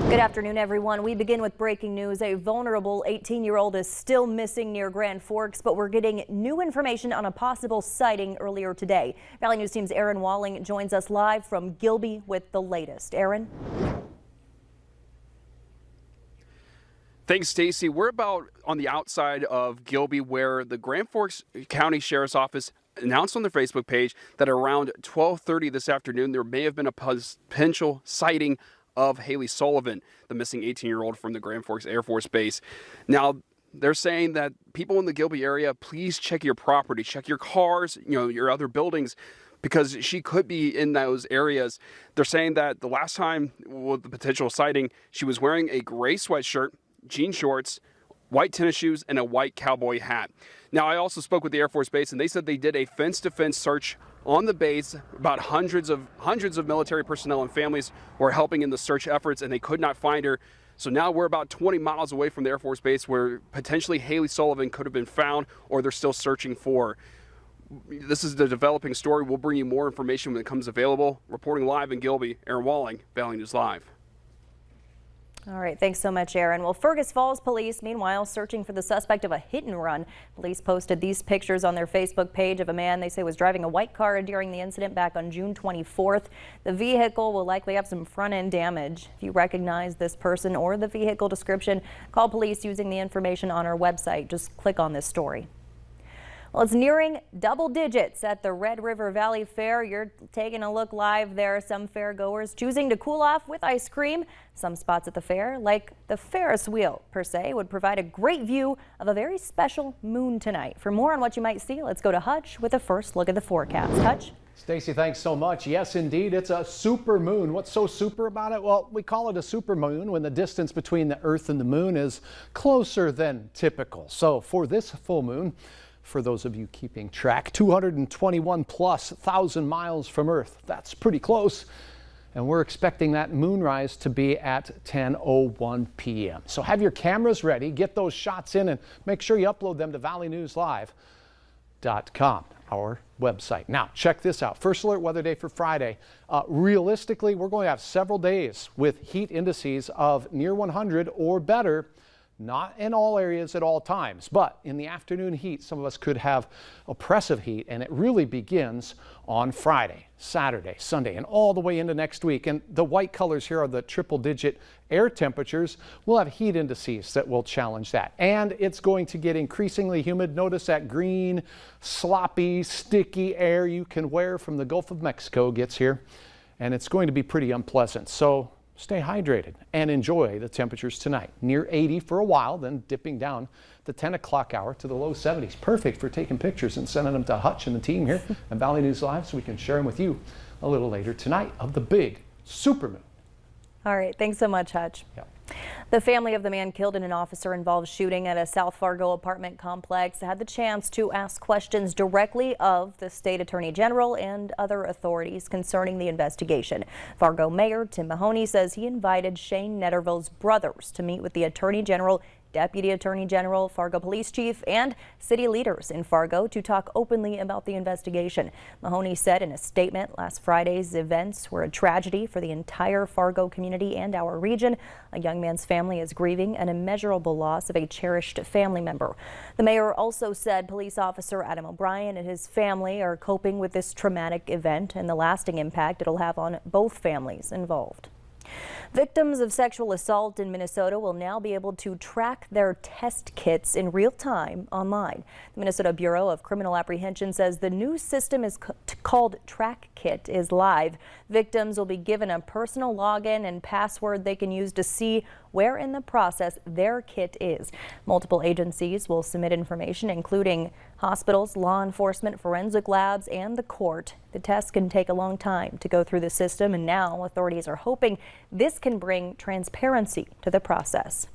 Good afternoon, everyone. We begin with breaking news. A vulnerable 18-year-old is still missing near Grand Forks, but we're getting new information on a possible sighting earlier today. Valley News Team's Aaron Walling joins us live from Gilby with the latest. Aaron? Thanks, Stacy. We're about on the outside of Gilby, where the Grand Forks County Sheriff's Office announced on their Facebook page that around 12:30 this afternoon, there may have been a potential sighting of Haley Sullivan, the missing 18-year-old from the Grand Forks Air Force Base. Now, they're saying that people in the Gilby area, please check your property, check your cars, your other buildings, because she could be in those areas. They're saying that the last time with the potential sighting, she was wearing a gray sweatshirt, jean shorts, white tennis shoes, and a white cowboy hat. Now, I also spoke with the Air Force Base, and they said they did a fence-to-fence search on the base. About hundreds of military personnel and families were helping in the search efforts, and they could not find her. So now we're about 20 miles away from the Air Force Base, where potentially Haley Sullivan could have been found, or they're still searching for her. This is the developing story. We'll bring you more information when it comes available. Reporting live in Gilby, Aaron Walling, Valley News Live. All right, thanks so much, Aaron. Well, Fergus Falls police, meanwhile, searching for the suspect of a hit and run. Police posted these pictures on their Facebook page of a man they say was driving a white car during the incident back on June 24th. The vehicle will likely have some front-end damage. If you recognize this person or the vehicle description, call police using the information on our website. Just click on this story. Well, it's nearing double digits at the Red River Valley Fair. You're taking a look live there. Some fair goers choosing to cool off with ice cream. Some spots at the fair, like the Ferris wheel per se, would provide a great view of a very special moon tonight. For more on what you might see, let's go to Hutch with a first look at the forecast. Hutch? Stacy, thanks so much. Yes, indeed, it's a super moon. What's so super about it? Well, we call it a super moon when the distance between the Earth and the moon is closer than typical. So for this full moon, for those of you keeping track, 221 plus thousand miles from Earth. That's pretty close. And we're expecting that moonrise to be at 10:01 p.m. So have your cameras ready, get those shots in, and make sure you upload them to valleynewslive.com, our website. Now, check this out. First alert weather day for Friday. Realistically, we're going to have several days with heat indices of near 100 or better. Not in all areas at all times, but in the afternoon heat, some of us could have oppressive heat, and it really begins on Friday, Saturday, Sunday, and all the way into next week. And the white colors here are the triple-digit air temperatures. We'll have heat indices that will challenge that. And it's going to get increasingly humid. Notice that green, sloppy, sticky air you can wear from the Gulf of Mexico gets here, and it's going to be pretty unpleasant. So stay hydrated and enjoy the temperatures tonight. Near 80 for a while, then dipping down the 10 o'clock hour to the low 70s. Perfect for taking pictures and sending them to Hutch and the team here at Valley News Live so we can share them with you a little later tonight of the big supermoon. All right, thanks so much, Hutch. Yeah. The family of the man killed in an officer-involved shooting at a South Fargo apartment complex had the chance to ask questions directly of the state attorney general and other authorities concerning the investigation. Fargo Mayor Tim Mahoney says he invited Shane Nederville's brothers to meet with the attorney general, Deputy Attorney General, Fargo Police Chief, and city leaders in Fargo to talk openly about the investigation. Mahoney said in a statement last Friday's events were a tragedy for the entire Fargo community and our region. A young man's family is grieving an immeasurable loss of a cherished family member. The mayor also said police officer Adam O'Brien and his family are coping with this traumatic event and the lasting impact it'll have on both families involved. Victims of sexual assault in Minnesota will now be able to track their test kits in real time online. The Minnesota Bureau of Criminal Apprehension says the new system is called Track Kit is live. Victims will be given a personal login and password they can use to see where in the process their kit is. Multiple agencies will submit information, including hospitals, law enforcement, forensic labs, and the court. The test can take a long time to go through the system, and now authorities are hoping this can bring transparency to the process.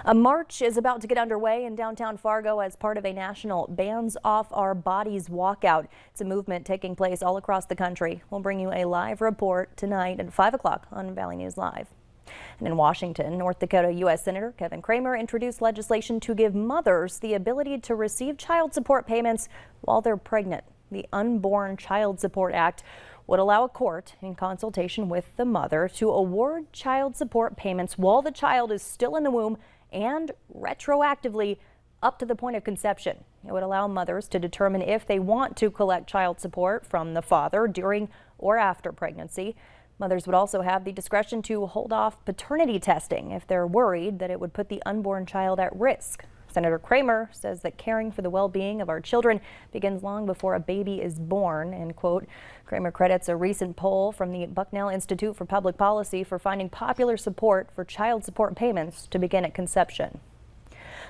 A march is about to get underway in downtown Fargo as part of a national Bands Off Our Bodies walkout. It's a movement taking place all across the country. We'll bring you a live report tonight at 5 o'clock on Valley News Live. And in Washington, North Dakota U.S. Senator Kevin Cramer introduced legislation to give mothers the ability to receive child support payments while they're pregnant. The Unborn Child Support Act would allow a court, in consultation with the mother, to award child support payments while the child is still in the womb and retroactively up to the point of conception. It would allow mothers to determine if they want to collect child support from the father during or after pregnancy. Mothers would also have the discretion to hold off paternity testing if they're worried that it would put the unborn child at risk. Senator Kramer says that caring for the well-being of our children begins long before a baby is born, end quote. Kramer credits a recent poll from the Bucknell Institute for Public Policy for finding popular support for child support payments to begin at conception.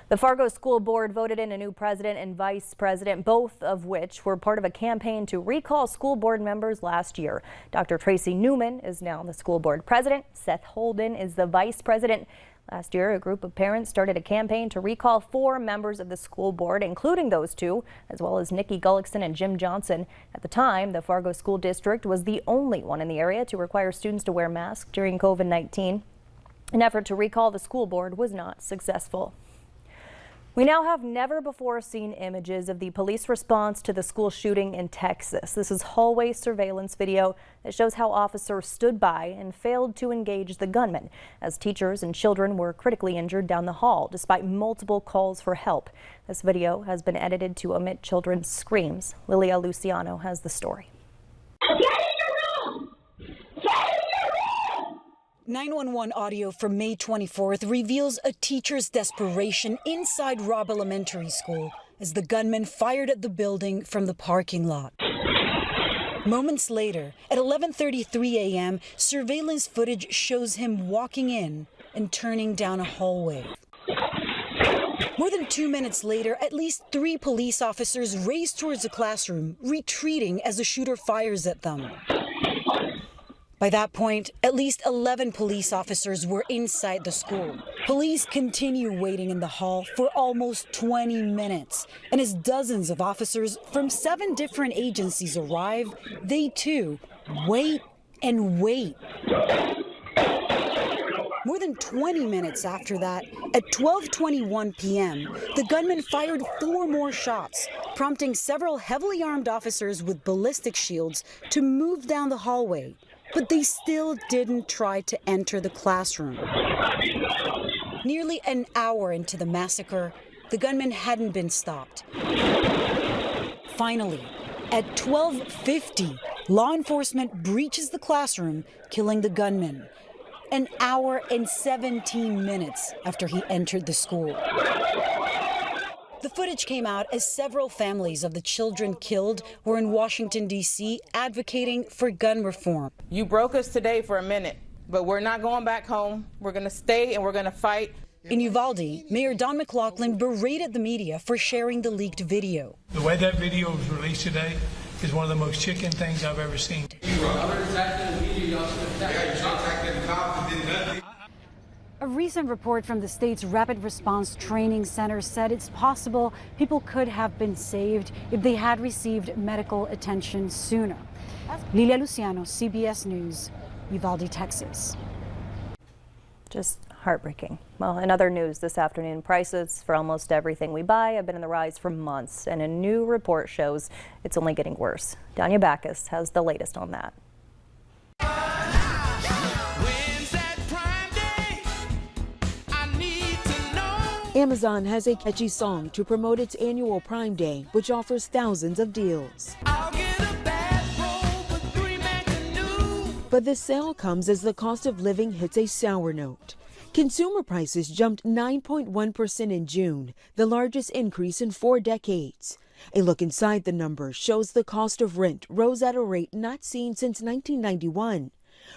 The Fargo School Board voted in a new president and vice president, both of which were part of a campaign to recall school board members last year. Dr. Tracy Newman is now the school board president. Seth Holden is the vice president. Last year, a group of parents started a campaign to recall 4 members of the school board, including those 2, as well as Nikki Gullickson and Jim Johnson. At the time, the Fargo School District was the only one in the area to require students to wear masks during COVID-19. An effort to recall the school board was not successful. We now have never before seen images of the police response to the school shooting in Texas. This is hallway surveillance video that shows how officers stood by and failed to engage the gunman as teachers and children were critically injured down the hall despite multiple calls for help. This video has been edited to omit children's screams. Lilia Luciano has the story. 911 audio from May 24th reveals a teacher's desperation inside Robb Elementary School as the gunman fired at the building from the parking lot. Moments later, at 11:33 a.m., surveillance footage shows him walking in and turning down a hallway. More than 2 minutes later, at least 3 police officers race towards the classroom, retreating as the shooter fires at them. By that point, at least 11 police officers were inside the school. Police continue waiting in the hall for almost 20 minutes. And as dozens of officers from 7 different agencies arrive, they too wait and wait. More than 20 minutes after that, at 12:21 p.m., the gunman fired 4 more shots, prompting several heavily armed officers with ballistic shields to move down the hallway. But they still didn't try to enter the classroom. Nearly an hour into the massacre, the gunman hadn't been stopped. Finally, at 12:50, law enforcement breaches the classroom, killing the gunman. An hour and 17 minutes after he entered the school. The footage came out as several families of the children killed were in Washington, D.C., advocating for gun reform. You broke us today for a minute, but we're not going back home. We're going to stay and we're going to fight. In Uvalde, Mayor Don McLaughlin berated the media for sharing the leaked video. The way that video was released today is one of the most chicken things I've ever seen. A recent report from the state's Rapid Response Training Center said it's possible people could have been saved if they had received medical attention sooner. Lilia Luciano, CBS News, Uvalde, Texas. Just heartbreaking. Well, in other news this afternoon, prices for almost everything we buy have been on the rise for months, and a new report shows it's only getting worse. Danya Backus has the latest on that. Amazon has a catchy song to promote its annual Prime Day, which offers thousands of deals. But this sale comes as the cost of living hits a sour note. Consumer prices jumped 9.1% in June, the largest increase in 4 decades. A look inside the numbers shows the cost of rent rose at a rate not seen since 1991.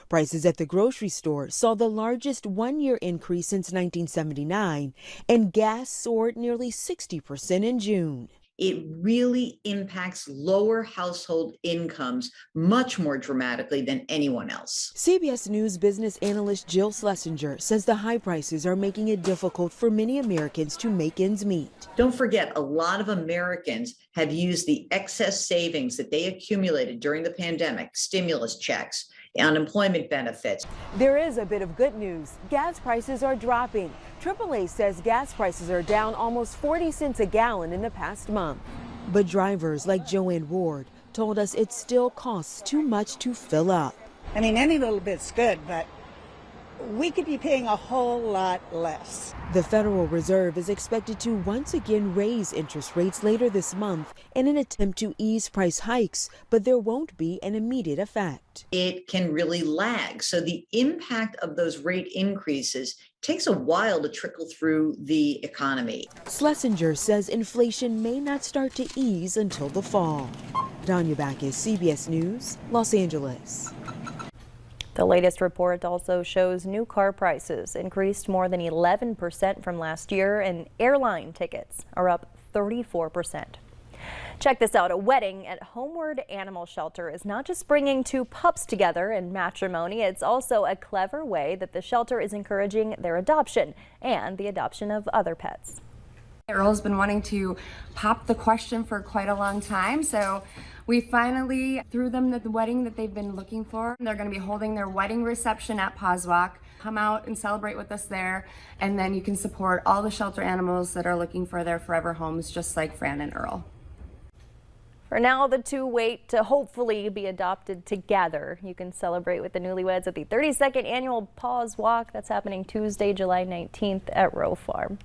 Prices at the grocery store saw the largest one-year increase since 1979, and gas soared nearly 60% in June. It really impacts lower household incomes much more dramatically than anyone else. CBS News business analyst Jill Schlesinger says the high prices are making it difficult for many Americans to make ends meet. Don't forget, a lot of Americans have used the excess savings that they accumulated during the pandemic, stimulus checks, unemployment benefits. There is a bit of good news. Gas prices are dropping. AAA says gas prices are down almost 40 cents a gallon in the past month. But drivers like Joanne Ward told us it still costs too much to fill up. I mean, any little bit's good, but we could be paying a whole lot less. The Federal Reserve is expected to once again raise interest rates later this month in an attempt to ease price hikes, but there won't be an immediate effect. It can really lag. So the impact of those rate increases takes a while to trickle through the economy. Schlesinger says inflation may not start to ease until the fall. Danya Backus, CBS News, Los Angeles. The latest report also shows new car prices increased more than 11% from last year, and airline tickets are up 34%. Check this out. A wedding at Homeward Animal Shelter is not just bringing two pups together in matrimony. It's also a clever way that the shelter is encouraging their adoption and the adoption of other pets. Earl's been wanting to pop the question for quite a long time, so we finally threw them the wedding that they've been looking for. They're going to be holding their wedding reception at Pawswalk. Come out and celebrate with us there, and then you can support all the shelter animals that are looking for their forever homes, just like Fran and Earl. For now, the two wait to hopefully be adopted together. You can celebrate with the newlyweds at the 32nd annual Paws Walk. That's happening Tuesday, July 19th at Rowe Farm.